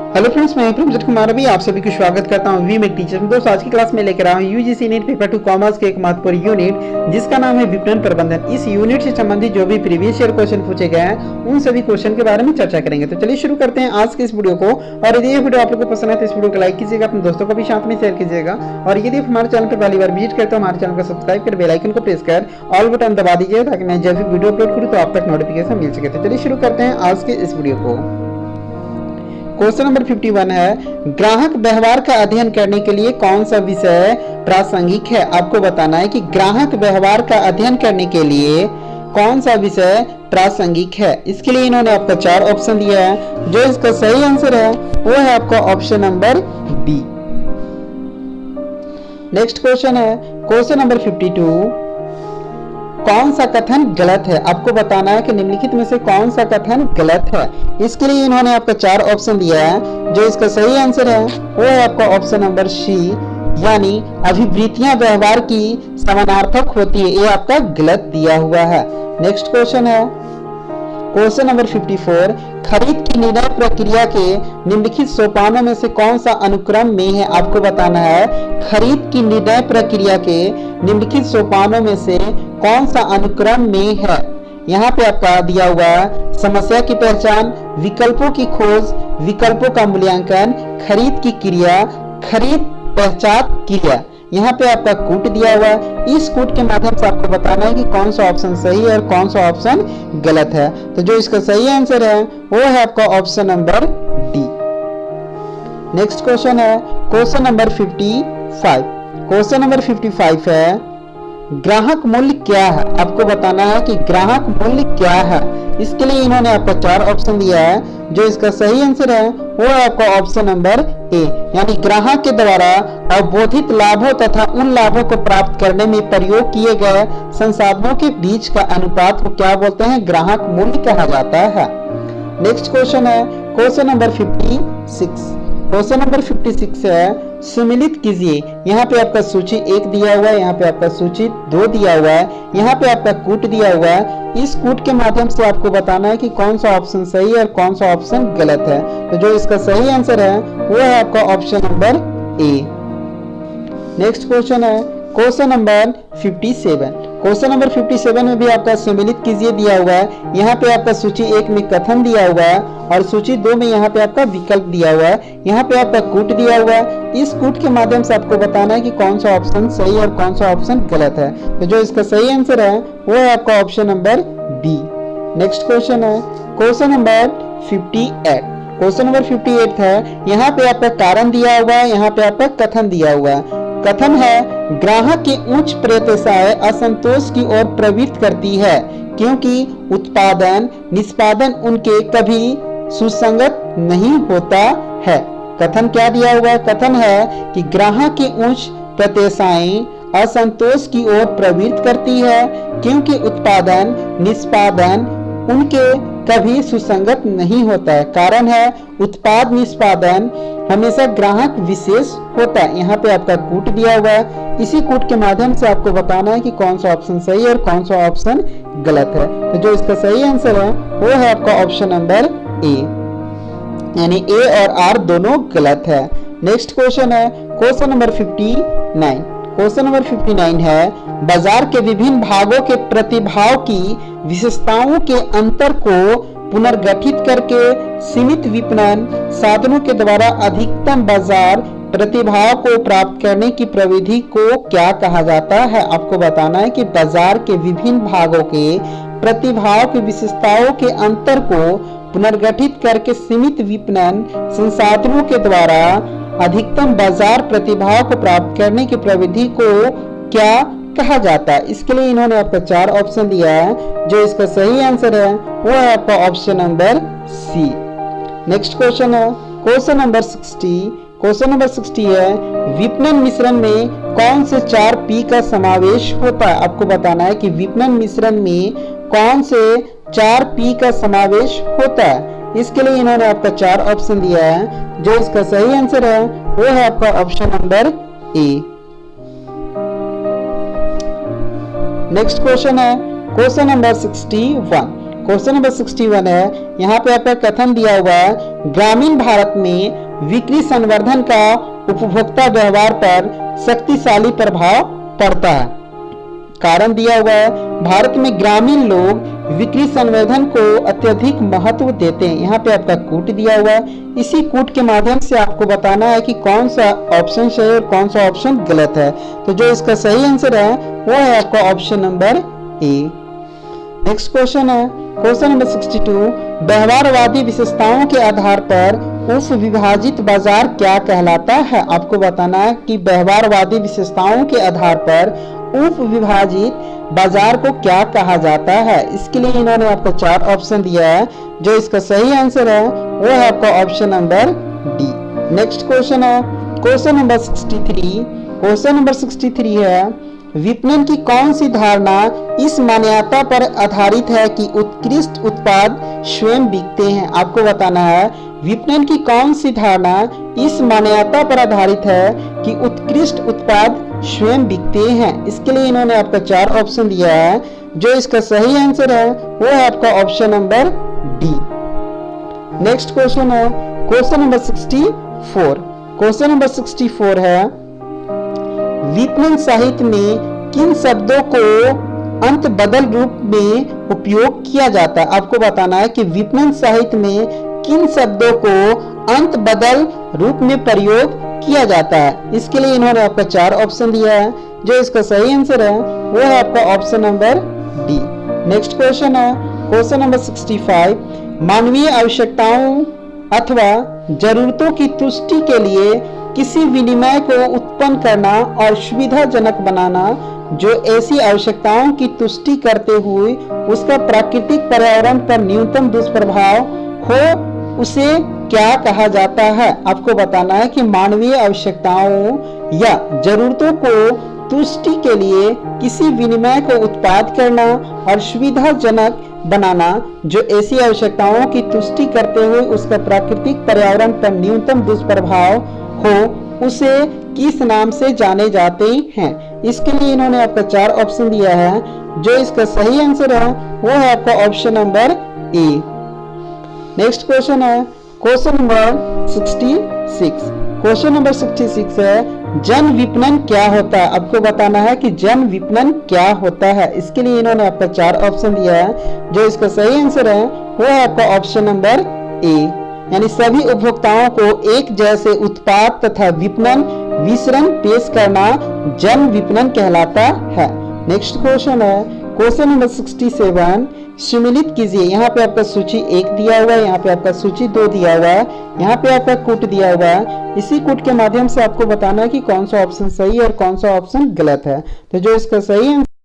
Hello friends, मैं प्रमजत कुमार अभी आप सभी को स्वागत करता हूं वी मेक टीचर में। दोस्तों आज की क्लास में लेकर आया हूं यूजीसी नीट पेपर 2 कॉमर्स के एक महत्वपूर्ण यूनिट जिसका नाम है विपणन प्रबंधन। इस यूनिट से संबंधित जो भी प्रीवियस ईयर क्वेश्चन पूछे गए हैं उन सभी क्वेश्चन के बारे में चर्चा करेंगे। तो चलिए शुरू करते हैं आज के इस वीडियो को। और यदि ये वीडियो आप लोग को पसंद है तो इस वीडियो को लाइक कीजिएगा, अपने दोस्तों को भी साथ में शेयर कीजिएगा। और यदि आप हमारे चैनल पर पहली बार विजिट करते हो हमारे चैनल को सब्सक्राइब कर बेल आइकन को प्रेस कर ऑल बटन दबा दीजिए ताकि मैं जब भी वीडियो अपलोड करूँ तो आप तक नोटिफिकेशन मिल सके। तो चलिए शुरू करते हैं आज के इस वीडियो को। क्वेश्चन नंबर 51 है, ग्राहक व्यवहार का अध्ययन करने के लिए कौन सा विषय प्रासंगिक है। आपको बताना है कि ग्राहक व्यवहार का अध्ययन करने के लिए कौन सा विषय प्रासंगिक है। इसके लिए इन्होंने आपका 4 ऑप्शन दिया है। जो इसका सही आंसर है वो है आपका option number B. Next question है क्वेश्चन नंबर 52, कौन सा कथन गलत है। आपको बताना है कि निम्नलिखित में से कौन सा कथन गलत है। इसके लिए इन्होंने आपका 4 ऑप्शन दिया है। जो इसका सही आंसर है वो है आपका ऑप्शन नंबर सी, यानी अभिवृत्तियां व्यवहार की समानार्थक होती है, ये आपका गलत दिया हुआ है। नेक्स्ट क्वेश्चन है क्वेश्चन नंबर 54, खरीद की निर्णय प्रक्रिया के निम्नलिखित सोपानों में से कौन सा अनुक्रम में है। आपको बताना है खरीद की निर्णय प्रक्रिया के निम्नलिखित सोपानों में से कौन सा अनुक्रम में है। यहाँ पे आपका दिया हुआ है समस्या की पहचान, विकल्पों की खोज, विकल्पों का मूल्यांकन, खरीद की क्रिया, खरीद पहचान क्रिया। यहाँ पे आपका कूट दिया हुआ है। इस कूट के माध्यम से आपको बताना है कि कौन सा ऑप्शन सही है और कौन सा ऑप्शन गलत है। तो जो इसका सही आंसर है वो है आपका option number D. Next question है क्वेश्चन नंबर 55। क्वेश्चन नंबर 55 है, ग्राहक मूल्य क्या है। आपको बताना है कि ग्राहक मूल्य क्या है। इसके लिए इन्होंने आपको 4 ऑप्शन दिया है। जो इसका सही आंसर है वो है आपका ऑप्शन नंबर ए, यानी ग्राहक के द्वारा अवबोधित लाभों तथा उन लाभों को प्राप्त करने में प्रयोग किए गए संसाधनों के बीच का अनुपात को क्या बोलते हैं, ग्राहक मूल्य कहा जाता है। नेक्स्ट क्वेश्चन है क्वेश्चन नंबर 56। क्वेश्चन नंबर 56 है, सम्मिलित कीजिए। यहाँ पे आपका सूची 1 दिया हुआ है, यहाँ पे आपका सूची 2 दिया हुआ है, यहाँ पे आपका कूट दिया हुआ है। इस कूट के माध्यम से आपको बताना है कि कौन सा ऑप्शन सही है और कौन सा ऑप्शन गलत है। तो जो इसका सही आंसर है वो है आपका option number A. Next question है क्वेश्चन नंबर 57। क्वेश्चन नंबर 57 में भी आपका सम्मिलित कीजिए दिया हुआ है। यहाँ पे आपका सूची 1 में कथन दिया हुआ है और सूची 2 में यहाँ पे आपका विकल्प दिया हुआ है। यहाँ पे आपका कूट दिया हुआ है। इस कूट के माध्यम से आपको बताना है कि कौन सा ऑप्शन सही है और कौन सा ऑप्शन गलत है। तो जो इसका सही आंसर है वो है आपका option number B. Next question है क्वेश्चन नंबर 58। क्वेश्चन नंबर 58 है, यहाँ पे आपका कारण दिया हुआ है, यहाँ पे आपका कथन दिया हुआ है। कथन है, ग्राहक की उच्च प्रत्याशाएं असंतोष की ओर प्रवृत्त करती है क्योंकि उत्पादन निष्पादन उनके कभी सुसंगत नहीं होता है। कथन क्या दिया हुआ है, कथन है कि ग्राहक की उच्च प्रत्याशाएं असंतोष की ओर प्रवृत्त करती है क्योंकि उत्पादन निष्पादन उनके कभी सुसंगत नहीं होता है। कारण है उत्पाद निष्पादन हमेशा ग्राहक विशेष होता है। यहाँ पे आपका कूट दिया हुआ है। इसी कूट के माध्यम से आपको बताना है कि कौन सा ऑप्शन सही है और कौन सा ऑप्शन गलत है। तो जो इसका सही आंसर है वो है आपका ऑप्शन नंबर ए, यानी ए और आर दोनों गलत है। नेक्स्ट क्वेश्चन है क्वेश्चन नंबर 59। क्वेश्चन नंबर 59 है, बाजार के विभिन्न भागों के प्रतिभाव की विशेषताओं के अंतर को पुनर्गठित करके सीमित विपणन साधनों के द्वारा अधिकतम बाजार प्रतिभाव को प्राप्त करने की प्रविधि को क्या कहा जाता है। आपको बताना है कि बाजार के विभिन्न भागों के प्रतिभाव की विशेषताओं के अंतर को पुनर्गठित करके सीमित विपणन संसाधनों के द्वारा अधिकतम बाजार प्रतिभाव को प्राप्त करने की प्रविधि को क्या कहा जाता है। इसके लिए इन्होंने आपको 4 ऑप्शन दिया है। जो इसका सही आंसर है वो है आपका option number C. Next question है क्वेश्चन नंबर 60। क्वेश्चन नंबर 60 है, विपणन मिश्रण में कौन से 4 पी का समावेश होता है। आपको बताना है कि विपणन मिश्रण में कौन से 4 पी का समावेश होता है। इसके लिए इन्होंने आपका 4 ऑप्शन दिया है। जो इसका सही आंसर है वो है आपका option number A. Next question है क्वेश्चन नंबर 61। क्वेश्चन नंबर 61 है, यहाँ पे आपका कथन दिया हुआ है, ग्रामीण भारत में बिक्री संवर्धन का उपभोक्ता व्यवहार पर शक्तिशाली प्रभाव पड़ता है। कारण दिया हुआ है, भारत में ग्रामीण लोग बिक्री संवर्धन को अत्यधिक महत्व देते हैं। यहाँ पे आपका कूट दिया हुआ है, इसी कूट के माध्यम से आपको बताना है कि कौन सा ऑप्शन सही और कौन सा ऑप्शन गलत है। तो जो इसका सही आंसर है वो है आपका option number A. Next question है, क्वेश्चन नंबर 62, व्यवहारवादी विशेषताओं के आधार पर उप विभाजित बाजार क्या कहलाता है। आपको बताना है कि व्यवहारवादी विशेषताओं के आधार पर उप विभाजित बाजार को क्या कहा जाता है। इसके लिए इन्होंने आपको 4 ऑप्शन दिया है। जो इसका सही आंसर है वो है आपका option number D. Next question है, क्वेश्चन नंबर 63। क्वेश्चन नंबर 63 है, विपणन की कौन सी धारणा इस मान्यता पर आधारित है कि उत्कृष्ट उत्पाद स्वयं बिकते हैं। आपको बताना है विपणन की कौन सी धारणा इस मान्यता पर आधारित है कि उत्कृष्ट उत्पाद स्वयं बिकते हैं। इसके लिए इन्होंने आपका 4 ऑप्शन दिया है। जो इसका सही आंसर है वो है आपका option number D. Next question है, क्वेश्चन नंबर 64। क्वेश्चन नंबर 64 है, विपणन साहित्य में किन शब्दों को अंत बदल रूप में उपयोग किया जाता है। आपको बताना है कि विपणन साहित्य में किन शब्दों को अंत बदल रूप में प्रयोग किया जाता है। इसके लिए इन्होंने आपका 4 ऑप्शन दिया है। जो इसका सही आंसर है वो है आपका option number D. Next question है, क्वेश्चन नंबर 65, मानवीय आवश्यकताओं अथवा जरूरतों की तुष्टि के लिए किसी विनिमय को उत्पन्न करना और सुविधाजनक बनाना जो ऐसी आवश्यकताओं की तुष्टि करते हुए उसका प्राकृतिक पर्यावरण पर न्यूनतम दुष्प्रभाव हो, उसे क्या कहा जाता है। आपको बताना है कि मानवीय आवश्यकताओं या जरूरतों को तुष्टि के लिए किसी विनिमय को उत्पाद करना और सुविधाजनक बनाना जो ऐसी आवश्यकताओं की तुष्टि करते हुए उसका प्राकृतिक पर्यावरण पर न्यूनतम दुष्प्रभाव हो, उसे किस नाम से जाने जाते हैं। इसके लिए इन्होंने आपका 4 ऑप्शन दिया है। जो इसका सही आंसर है वो है आपका option number A. Next question है, क्वेश्चन नंबर 66। क्वेश्चन नंबर 66 है, जन विपणन क्या होता है। आपको बताना है कि जन विपणन क्या होता है। इसके लिए इन्होंने आपका 4 ऑप्शन दिया है। जो इसका सही आंसर है वो है आपका ऑप्शन नंबर ए, यानी सभी उपभोक्ताओं को एक जैसे उत्पाद तथा विपणन वितरण पेश करना जन विपणन कहलाता है। नेक्स्ट क्वेश्चन है, क्वेश्चन नंबर 67, सम्मिलित कीजिए। यहाँ पे आपका सूची 1 दिया हुआ है, यहाँ पे आपका सूची 2 दिया हुआ है, यहाँ पे आपका कूट दिया हुआ है। इसी कूट के माध्यम से आपको बताना है कि कौन सा ऑप्शन सही है और कौन सा ऑप्शन गलत है। तो जो इसका सही